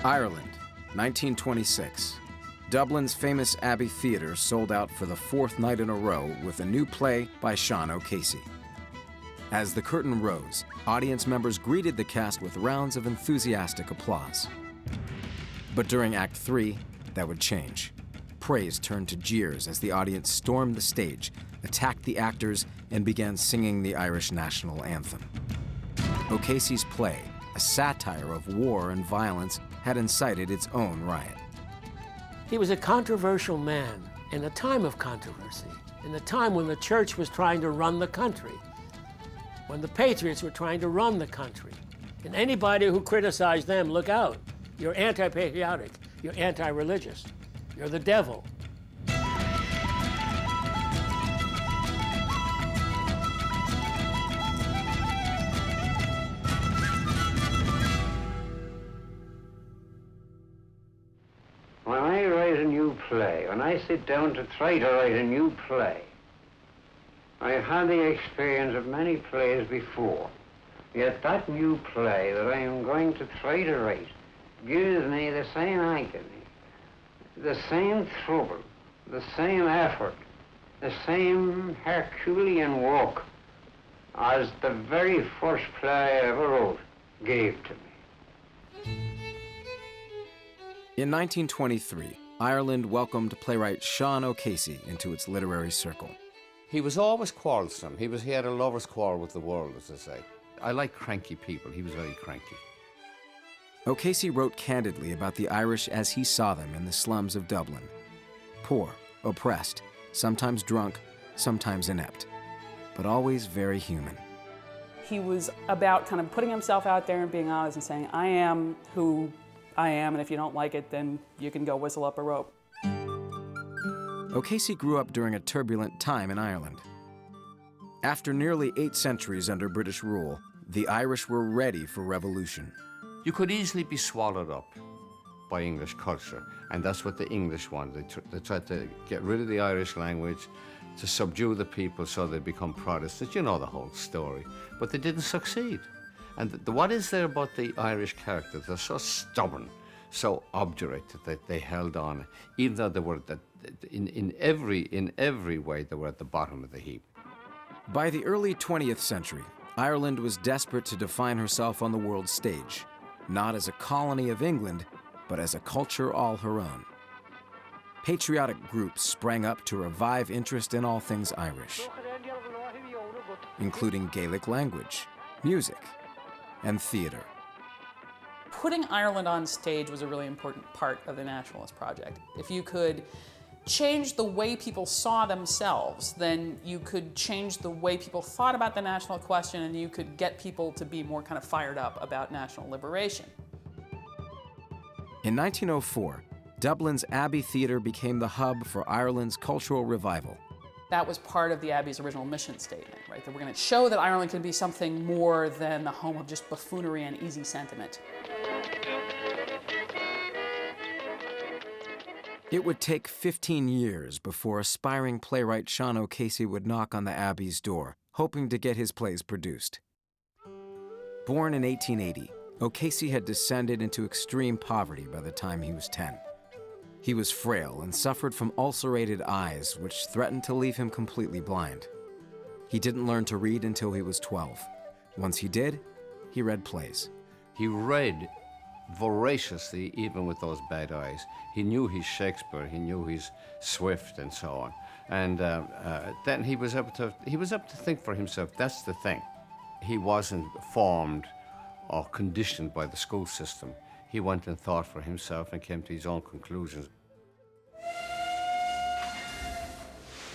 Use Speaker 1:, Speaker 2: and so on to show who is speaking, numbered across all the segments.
Speaker 1: Ireland, 1926. Dublin's famous Abbey Theatre sold out for the fourth night in a row with a new play by Sean O'Casey. As the curtain rose, audience members greeted the cast with rounds of enthusiastic applause. But during Act 3, that would change. Praise turned to jeers as the audience stormed the stage, attacked the actors, and began singing the Irish national anthem. O'Casey's play, a satire of war and violence, had incited its own riot.
Speaker 2: He was a controversial man in a time of controversy, in a time when the church was trying to run the country, when the patriots were trying to run the country. And anybody who criticized them, look out. You're anti-patriotic, you're anti-religious, you're the devil.
Speaker 3: When I write a new play, when I sit down to try to write a new play, I've had the experience of many plays before, yet that new play that I am going to try to write gives me the same agony, the same trouble, the same effort, the same Herculean work as the very first play I ever wrote gave to me.
Speaker 1: In 1923, Ireland welcomed playwright Sean O'Casey into its literary circle.
Speaker 4: He was always quarrelsome. He had a lover's quarrel with the world, as they say. I like cranky people. He was very cranky.
Speaker 1: O'Casey wrote candidly about the Irish as he saw them in the slums of Dublin. Poor, oppressed, sometimes drunk, sometimes inept, but always very human.
Speaker 5: He was about kind of putting himself out there and being honest and saying, I am who I am, and if you don't like it, then you can go whistle up a rope.
Speaker 1: O'Casey grew up during a turbulent time in Ireland. After nearly 8 centuries under British rule, the Irish were ready for revolution.
Speaker 4: You could easily be swallowed up by English culture, and that's what the English wanted. They tried to get rid of the Irish language, to subdue the people so they become Protestants. You know the whole story. But they didn't succeed. And what is there about the Irish character? They're so stubborn, so obdurate that they held on, even though they were in every way they were at the bottom of the heap.
Speaker 1: By the early 20th century, Ireland was desperate to define herself on the world stage, not as a colony of England, but as a culture all her own. Patriotic groups sprang up to revive interest in all things Irish, including Gaelic language, music, and theater.
Speaker 5: Putting Ireland on stage was a really important part of the nationalist project. If you could change the way people saw themselves, then you could change the way people thought about the national question, and you could get people to be more kind of fired up about national liberation.
Speaker 1: In 1904, Dublin's Abbey Theatre became the hub for Ireland's cultural revival.
Speaker 5: That was part of the Abbey's original mission statement, right? That we're going to show that Ireland can be something more than the home of just buffoonery and easy sentiment.
Speaker 1: It would take 15 years before aspiring playwright Sean O'Casey would knock on the Abbey's door, hoping to get his plays produced. Born in 1880, O'Casey had descended into extreme poverty by the time he was 10. He was frail and suffered from ulcerated eyes, which threatened to leave him completely blind. He didn't learn to read until he was 12. Once he did, he read plays.
Speaker 4: He read voraciously, even with those bad eyes. He knew his Shakespeare, he knew his Swift, and so on. And then he was able to think for himself. That's the thing. He wasn't formed or conditioned by the school system. He went and thought for himself and came to his own conclusions.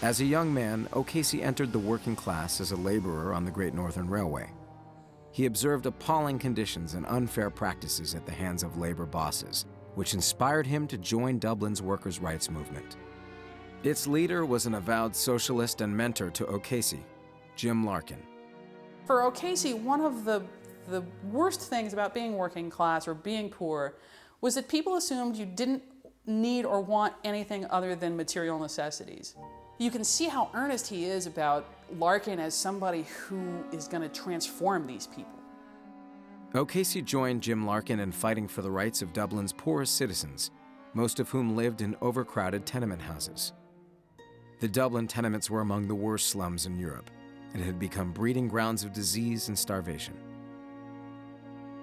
Speaker 1: As a young man, O'Casey entered the working class as a laborer on the Great Northern Railway. He observed appalling conditions and unfair practices at the hands of labor bosses, which inspired him to join Dublin's workers' rights movement. Its leader was an avowed socialist and mentor to O'Casey, Jim Larkin.
Speaker 5: For O'Casey, one of the worst things about being working class or being poor was that people assumed you didn't need or want anything other than material necessities. You can see how earnest he is about Larkin as somebody who is going to transform these people.
Speaker 1: O'Casey joined Jim Larkin in fighting for the rights of Dublin's poorest citizens, most of whom lived in overcrowded tenement houses. The Dublin tenements were among the worst slums in Europe and had become breeding grounds of disease and starvation.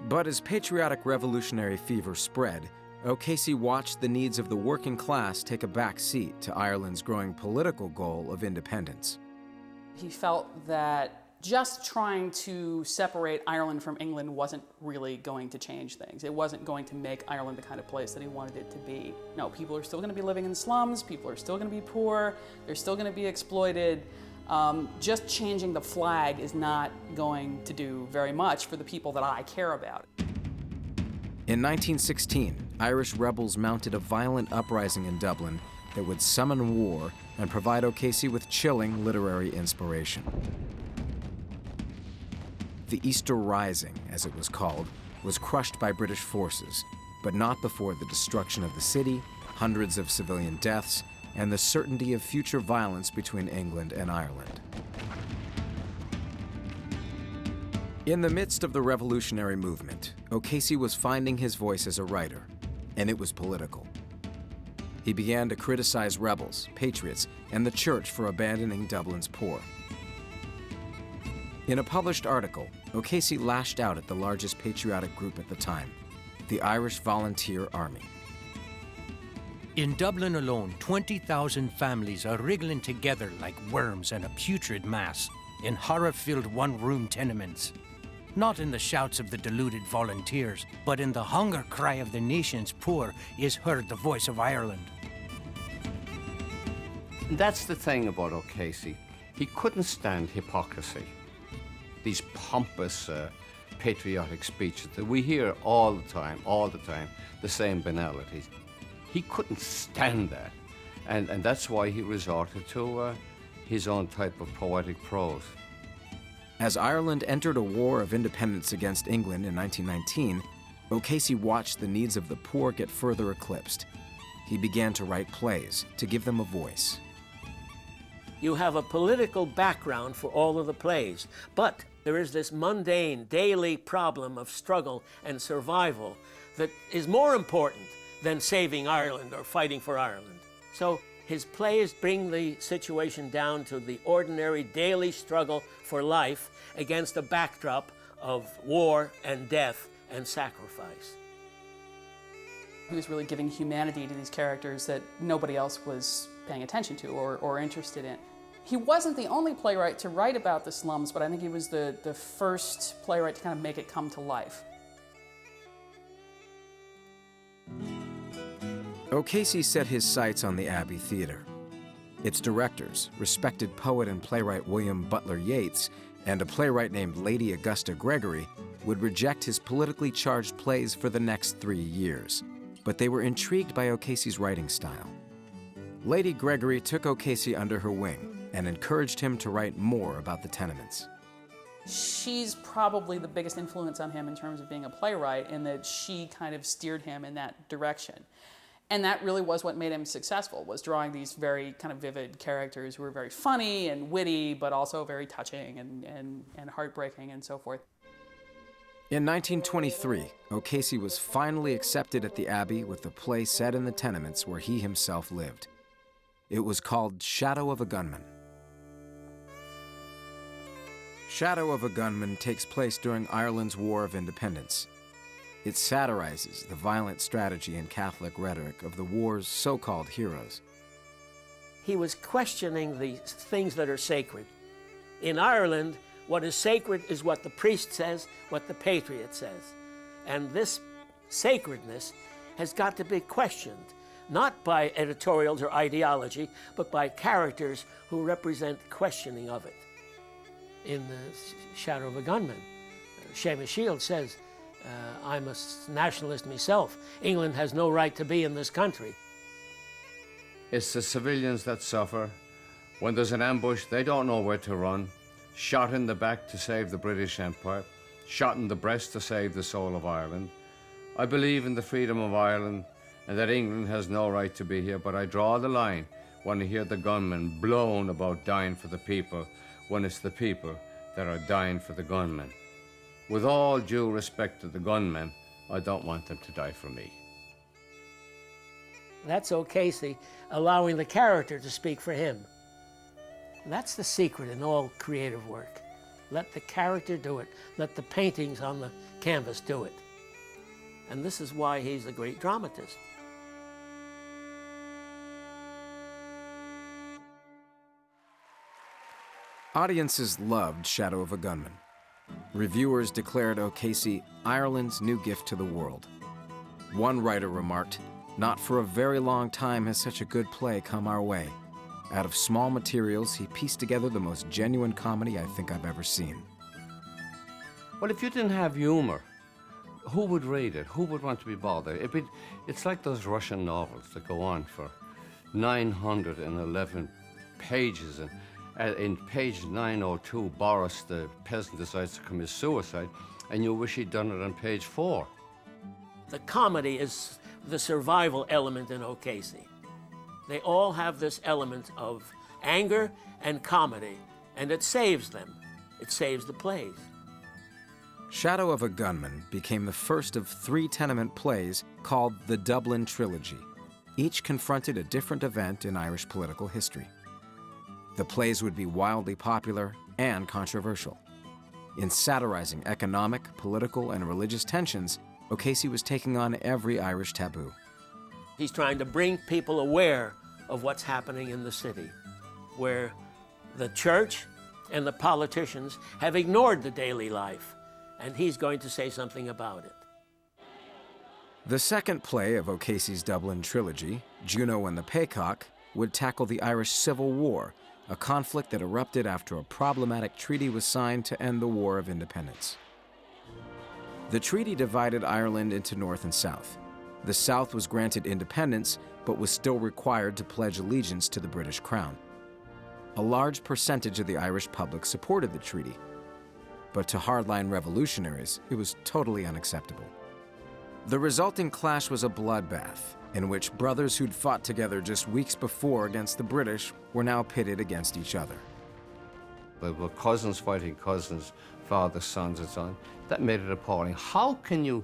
Speaker 1: But as patriotic revolutionary fever spread, O'Casey watched the needs of the working class take a back seat to Ireland's growing political goal of independence.
Speaker 5: He felt that just trying to separate Ireland from England wasn't really going to change things. It wasn't going to make Ireland the kind of place that he wanted it to be. No, people are still going to be living in slums, people are still going to be poor, they're still going to be exploited. Just changing the flag is not going to do very much for the people that I care about.
Speaker 1: In 1916, Irish rebels mounted a violent uprising in Dublin that would summon war and provide O'Casey with chilling literary inspiration. The Easter Rising, as it was called, was crushed by British forces, but not before the destruction of the city, hundreds of civilian deaths, and the certainty of future violence between England and Ireland. In the midst of the revolutionary movement, O'Casey was finding his voice as a writer, and it was political. He began to criticize rebels, patriots, and the church for abandoning Dublin's poor. In a published article, O'Casey lashed out at the largest patriotic group at the time, the Irish Volunteer Army.
Speaker 6: In Dublin alone, 20,000 families are wriggling together like worms in a putrid mass in horror-filled one-room tenements. Not in the shouts of the deluded volunteers, but in the hunger cry of the nation's poor is heard the voice of Ireland.
Speaker 4: That's the thing about O'Casey. He couldn't stand hypocrisy. These pompous, patriotic speeches that we hear all the time, the same banalities. He couldn't stand that. And that's why he resorted to his own type of poetic prose.
Speaker 1: As Ireland entered a war of independence against England in 1919, O'Casey watched the needs of the poor get further eclipsed. He began to write plays to give them a voice.
Speaker 2: You have a political background for all of the plays, but there is this mundane, daily problem of struggle and survival that is more important than saving Ireland or fighting for Ireland. So his plays bring the situation down to the ordinary daily struggle for life against a backdrop of war and death and sacrifice.
Speaker 5: He was really giving humanity to these characters that nobody else was paying attention to or interested in. He wasn't the only playwright to write about the slums, but I think he was the first playwright to kind of make it come to life.
Speaker 1: O'Casey set his sights on the Abbey Theatre. Its directors, respected poet and playwright William Butler Yeats, and a playwright named Lady Augusta Gregory, would reject his politically charged plays for the next 3 years. But they were intrigued by O'Casey's writing style. Lady Gregory took O'Casey under her wing and encouraged him to write more about the tenements.
Speaker 5: She's probably the biggest influence on him in terms of being a playwright, in that she kind of steered him in that direction. And that really was what made him successful, was drawing these very kind of vivid characters who were very funny and witty, but also very touching and heartbreaking and so forth.
Speaker 1: In 1923, O'Casey was finally accepted at the Abbey with a play set in the tenements where he himself lived. It was called Shadow of a Gunman. Shadow of a Gunman takes place during Ireland's War of Independence. It satirizes the violent strategy and Catholic rhetoric of the war's so-called heroes.
Speaker 2: He was questioning the things that are sacred. In Ireland, what is sacred is what the priest says, what the patriot says. And this sacredness has got to be questioned, not by editorials or ideology, but by characters who represent questioning of it. In the Shadow of a Gunman, Seamus Shields says, I'm a nationalist myself. England has no right to be in this country.
Speaker 4: It's the civilians that suffer. When there's an ambush, they don't know where to run. Shot in the back to save the British Empire. Shot in the breast to save the soul of Ireland. I believe in the freedom of Ireland and that England has no right to be here, but I draw the line when I hear the gunmen blown about dying for the people, when it's the people that are dying for the gunmen. with all due respect to the gunmen, I don't want them to die for me.
Speaker 2: That's O'Casey allowing the character to speak for him. That's the secret in all creative work. Let the character do it. Let the paintings on the canvas do it. And this is why he's a great dramatist.
Speaker 1: Audiences loved Shadow of a Gunman. Reviewers declared O'Casey Ireland's new gift to the world. One writer remarked, "Not for a very long time has such a good play come our way. Out of small materials, he pieced together the most genuine comedy I think I've ever seen."
Speaker 4: Well, if you didn't have humor, who would read it? Who would want to be bothered? It's like those Russian novels that go on for 911 pages, and in page 902, Boris, the peasant, decides to commit suicide, and you wish he'd done it on page 4.
Speaker 2: The comedy is the survival element in O'Casey. They all have this element of anger and comedy, and it saves them. It saves the plays.
Speaker 1: Shadow of a Gunman became the first of 3 tenement plays called the Dublin Trilogy. Each confronted a different event in Irish political history. The plays would be wildly popular and controversial. In satirizing economic, political, and religious tensions, O'Casey was taking on every Irish taboo.
Speaker 2: He's trying to bring people aware of what's happening in the city, where the church and the politicians have ignored the daily life, and he's going to say something about it.
Speaker 1: The second play of O'Casey's Dublin trilogy, Juno and the Paycock, would tackle the Irish Civil War, a conflict that erupted after a problematic treaty was signed to end the War of Independence. The treaty divided Ireland into North and South. The South was granted independence, but was still required to pledge allegiance to the British Crown. A large percentage of the Irish public supported the treaty, but to hardline revolutionaries, it was totally unacceptable. The resulting clash was a bloodbath, in which brothers who'd fought together just weeks before against the British were now pitted against each other.
Speaker 4: There were cousins fighting cousins, fathers, sons, and so on. That made it appalling. How can you,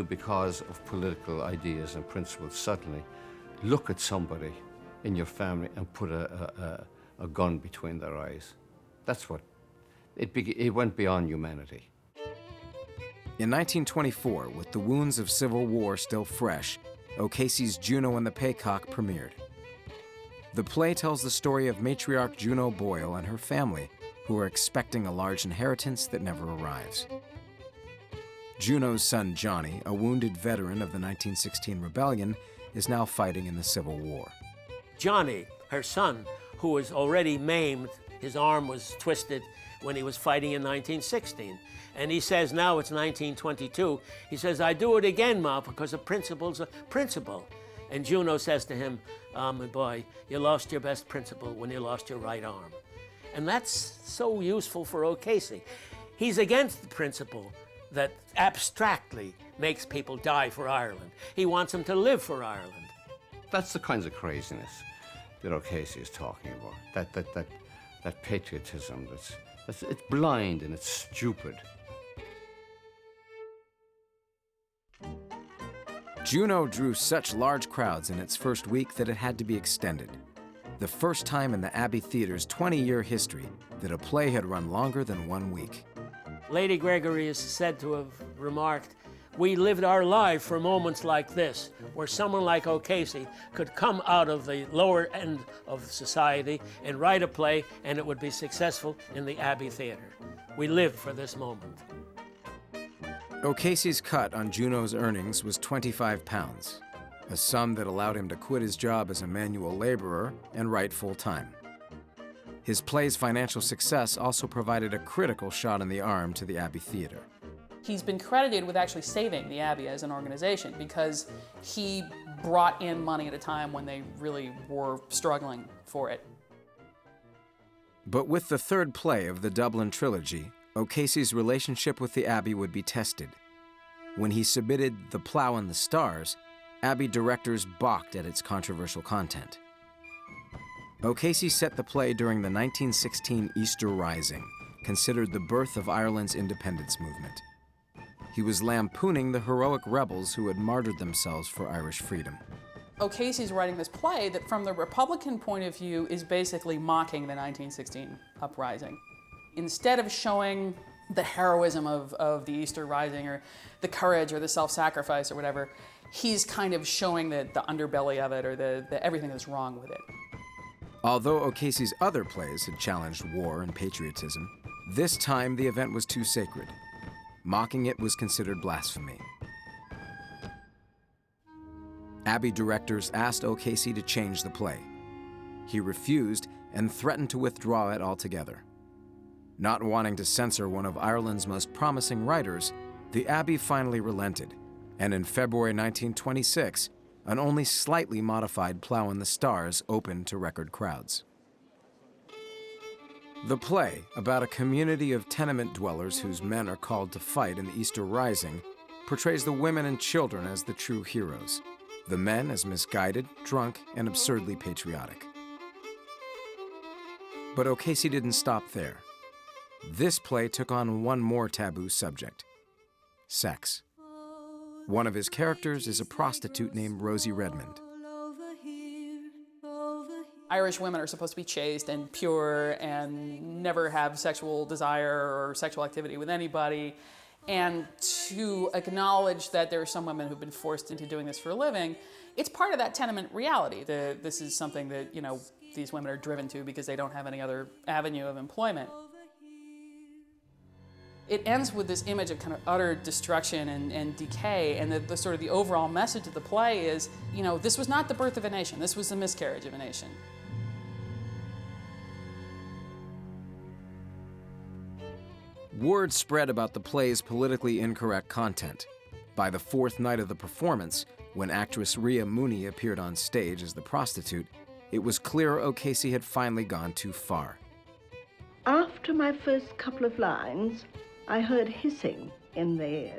Speaker 4: because of political ideas and principles, suddenly look at somebody in your family and put a gun between their eyes? That's what, it went beyond humanity.
Speaker 1: In 1924, with the wounds of Civil War still fresh, O'Casey's Juno and the Paycock premiered. The play tells the story of matriarch Juno Boyle and her family, who are expecting a large inheritance that never arrives. Juno's son Johnny, a wounded veteran of the 1916 rebellion, is now fighting in the Civil War.
Speaker 2: Johnny, her son, who was already maimed, his arm was twisted when he was fighting in 1916. And he says, now it's 1922, he says, I do it again, Ma, because a principle's a principle. And Juno says to him, my boy, you lost your best principle when you lost your right arm. And that's so useful for O'Casey. He's against the principle that abstractly makes people die for Ireland. He wants them to live for Ireland.
Speaker 4: That's the kinds of craziness that O'Casey is talking about. That patriotism it's blind and it's stupid.
Speaker 1: Juno drew such large crowds in its first week that it had to be extended. The first time in the Abbey Theatre's 20-year history that a play had run longer than 1 week.
Speaker 2: Lady Gregory is said to have remarked, we lived our life for moments like this, where someone like O'Casey could come out of the lower end of society and write a play, and it would be successful in the Abbey Theatre. We lived for this moment.
Speaker 1: O'Casey's cut on Juno's earnings was £25, a sum that allowed him to quit his job as a manual laborer and write full-time. His play's financial success also provided a critical shot in the arm to the Abbey Theatre.
Speaker 5: He's been credited with actually saving the Abbey as an organization because he brought in money at a time when they really were struggling for it.
Speaker 1: But with the third play of the Dublin trilogy, O'Casey's relationship with the Abbey would be tested. When he submitted The Plough and the Stars, Abbey directors balked at its controversial content. O'Casey set the play during the 1916 Easter Rising, considered the birth of Ireland's independence movement. He was lampooning the heroic rebels who had martyred themselves for Irish freedom.
Speaker 5: O'Casey's writing this play that, from the Republican point of view, is basically mocking the 1916 uprising. Instead of showing the heroism of the Easter Rising or the courage or the self-sacrifice or whatever, he's kind of showing the underbelly of it, or the everything that's wrong with it.
Speaker 1: Although O'Casey's other plays had challenged war and patriotism, this time the event was too sacred. Mocking it was considered blasphemy. Abbey directors asked O'Casey to change the play. He refused and threatened to withdraw it altogether. Not wanting to censor one of Ireland's most promising writers, the Abbey finally relented, and in February 1926, an only slightly modified Plough in the Stars opened to record crowds. The play, about a community of tenement dwellers whose men are called to fight in the Easter Rising, portrays the women and children as the true heroes, the men as misguided, drunk, and absurdly patriotic. But O'Casey didn't stop there. This play took on one more taboo subject: sex. One of his characters is a prostitute named Rosie Redmond.
Speaker 5: Irish women are supposed to be chaste and pure and never have sexual desire or sexual activity with anybody. And to acknowledge that there are some women who've been forced into doing this for a living, it's part of that tenement reality. This is something that, you know, these women are driven to because they don't have any other avenue of employment. It ends with this image of kind of utter destruction and decay, and the sort of the overall message of the play is, you know, this was not the birth of a nation, this was the miscarriage of a nation.
Speaker 1: Word spread about the play's politically incorrect content. By the fourth night of the performance, when actress Ria Mooney appeared on stage as the prostitute, it was clear O'Casey had finally gone too far.
Speaker 7: After my first couple of lines, I heard hissing in the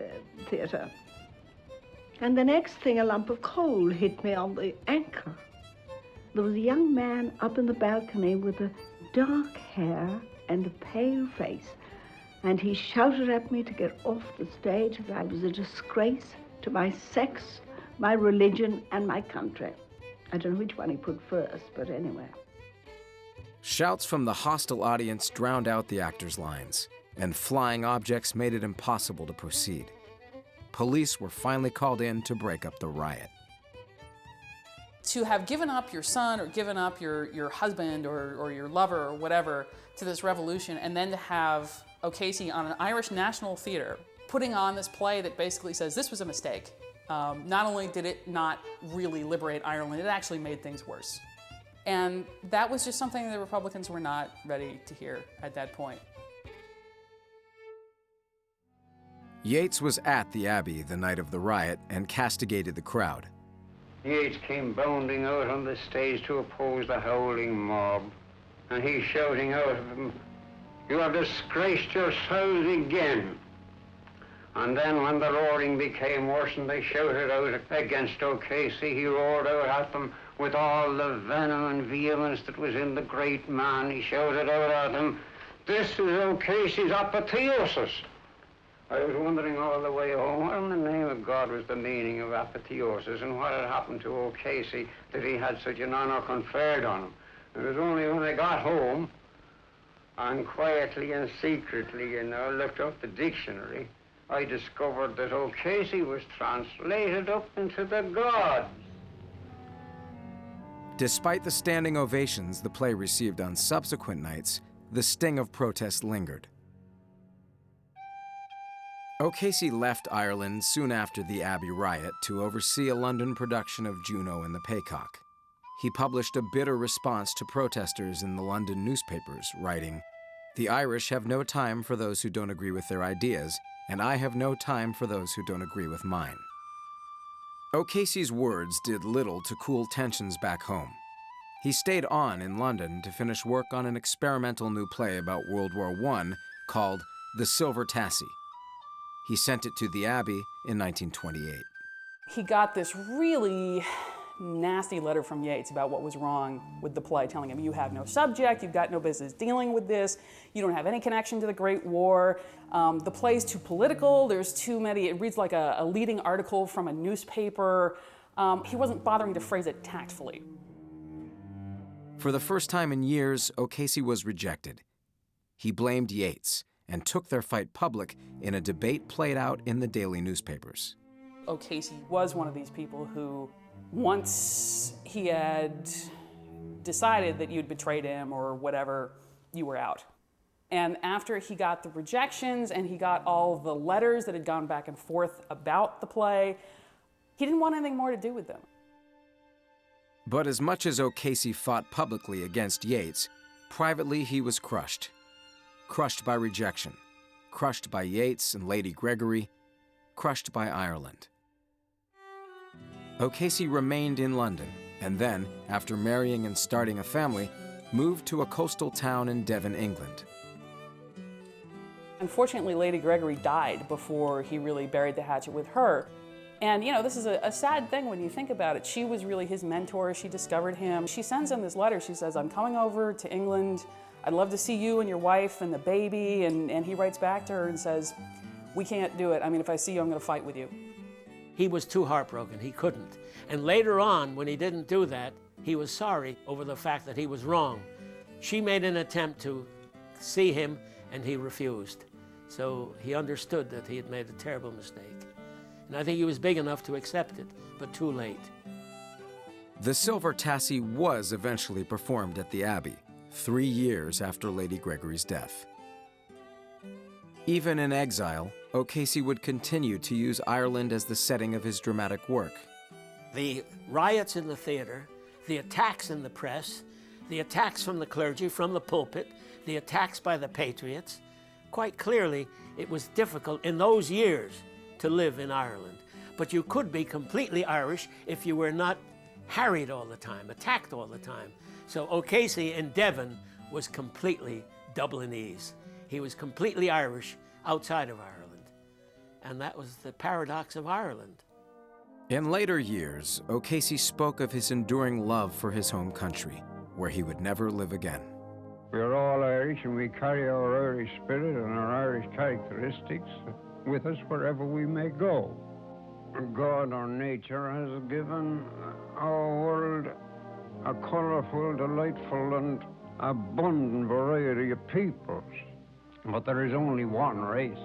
Speaker 7: theatre. And the next thing, a lump of coal hit me on the ankle. There was a young man up in the balcony with a dark hair and a pale face, and he shouted at me to get off the stage, that I was a disgrace to my sex, my religion, and my country. I don't know which one he put first, but anyway.
Speaker 1: Shouts from the hostile audience drowned out the actor's lines, and flying objects made it impossible to proceed. Police were finally called in to break up the riot.
Speaker 5: To have given up your son or given up your husband or your lover or whatever to this revolution, and then to have O'Casey on an Irish National Theatre putting on this play that basically says this was a mistake. Not only did it not really liberate Ireland, it actually made things worse. And that was just something the Republicans were not ready to hear at that point.
Speaker 1: Yeats was at the Abbey the night of the riot and castigated the crowd.
Speaker 3: Yeats came bounding out on the stage to oppose the howling mob, and he's shouting out at them, "You have disgraced yourselves again." And then when the roaring became worse and they shouted out against O'Casey, he roared out at them with all the venom and vehemence that was in the great man. He shouted out at them, "This is O'Casey's apotheosis." I was wondering all the way home, what in the name of God was the meaning of apotheosis, and what had happened to O'Casey that he had such an honor conferred on him. It was only when I got home, and quietly and secretly, looked up the dictionary, I discovered that O'Casey was translated up into the gods.
Speaker 1: Despite the standing ovations the play received on subsequent nights, the sting of protest lingered. O'Casey left Ireland soon after the Abbey riot to oversee a London production of Juno and the Paycock. He published a bitter response to protesters in the London newspapers, writing, "The Irish have no time for those who don't agree with their ideas, and I have no time for those who don't agree with mine." O'Casey's words did little to cool tensions back home. He stayed on in London to finish work on an experimental new play about World War I called The Silver Tassie. He sent it to the Abbey in 1928.
Speaker 5: He got this really nasty letter from Yeats about what was wrong with the play, telling him, you have no subject, you've got no business dealing with this, you don't have any connection to the Great War, the play's too political, there's too many, it reads like a leading article from a newspaper. He wasn't bothering to phrase it tactfully.
Speaker 1: For the first time in years, O'Casey was rejected. He blamed Yeats and took their fight public in a debate played out in the daily newspapers.
Speaker 5: O'Casey was one of these people who, once he had decided that you'd betrayed him or whatever, you were out. And after he got the rejections and he got all the letters that had gone back and forth about the play, he didn't want anything more to do with them.
Speaker 1: But as much as O'Casey fought publicly against Yeats, privately he was crushed. Crushed by rejection, crushed by Yeats and Lady Gregory, crushed by Ireland. O'Casey remained in London, and then, after marrying and starting a family, moved to a coastal town in Devon, England.
Speaker 5: Unfortunately, Lady Gregory died before he really buried the hatchet with her. And you know, this is a sad thing when you think about it. She was really his mentor. She discovered him. She sends him this letter. She says, I'm coming over to England. I'd love to see you and your wife and the baby. And he writes back to her and says, we can't do it. I mean, if I see you, I'm going to fight with you.
Speaker 2: He was too heartbroken. He couldn't. And later on, when he didn't do that, he was sorry over the fact that he was wrong. She made an attempt to see him, and he refused. So he understood that he had made a terrible mistake. And I think he was big enough to accept it, but too late.
Speaker 1: The Silver Tassie was eventually performed at the Abbey, 3 years after Lady Gregory's death. Even in exile, O'Casey would continue to use Ireland as the setting of his dramatic work.
Speaker 2: The riots in the theater, the attacks in the press, the attacks from the clergy, from the pulpit, the attacks by the patriots, quite clearly it was difficult in those years to live in Ireland. But you could be completely Irish if you were not harried all the time, attacked all the time. So O'Casey in Devon was completely Dublinese. He was completely Irish outside of Ireland. And that was the paradox of Ireland.
Speaker 1: In later years, O'Casey spoke of his enduring love for his home country, where he would never live again.
Speaker 3: We're all Irish and we carry our Irish spirit and our Irish characteristics with us wherever we may go. God or nature has given our world a colourful, delightful and abundant variety of peoples. But there is only one race,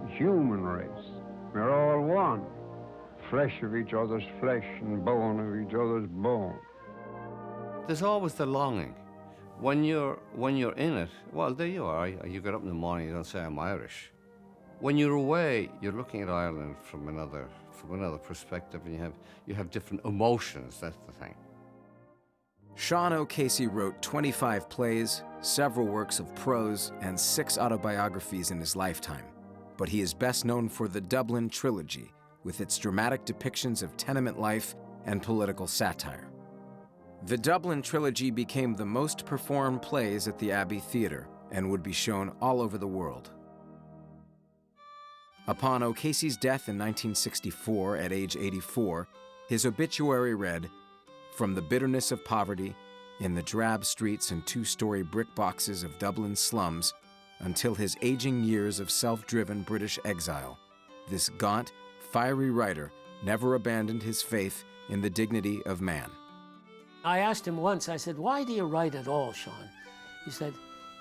Speaker 3: the human race. We're all one, flesh of each other's flesh and bone of each other's bone.
Speaker 4: There's always the longing. When you're in it, well, there you are. You get up in the morning, you don't say, I'm Irish. When you're away, you're looking at Ireland from another perspective, and you have different emotions. That's the thing.
Speaker 1: Sean O'Casey wrote 25 plays, several works of prose, and 6 autobiographies in his lifetime. But he is best known for the Dublin Trilogy, with its dramatic depictions of tenement life and political satire. The Dublin Trilogy became the most performed plays at the Abbey Theatre and would be shown all over the world. Upon O'Casey's death in 1964 at age 84, his obituary read, "From the bitterness of poverty, in the drab streets and 2-story brick boxes of Dublin's slums, until his aging years of self-driven British exile, this gaunt, fiery writer never abandoned his faith in the dignity of man."
Speaker 2: I asked him once, I said, why do you write at all, Sean? He said,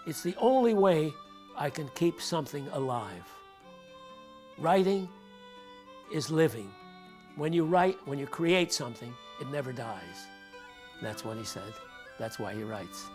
Speaker 2: it's the only way I can keep something alive. Writing is living. When you write, when you create something, it never dies. That's what he said. That's why he writes.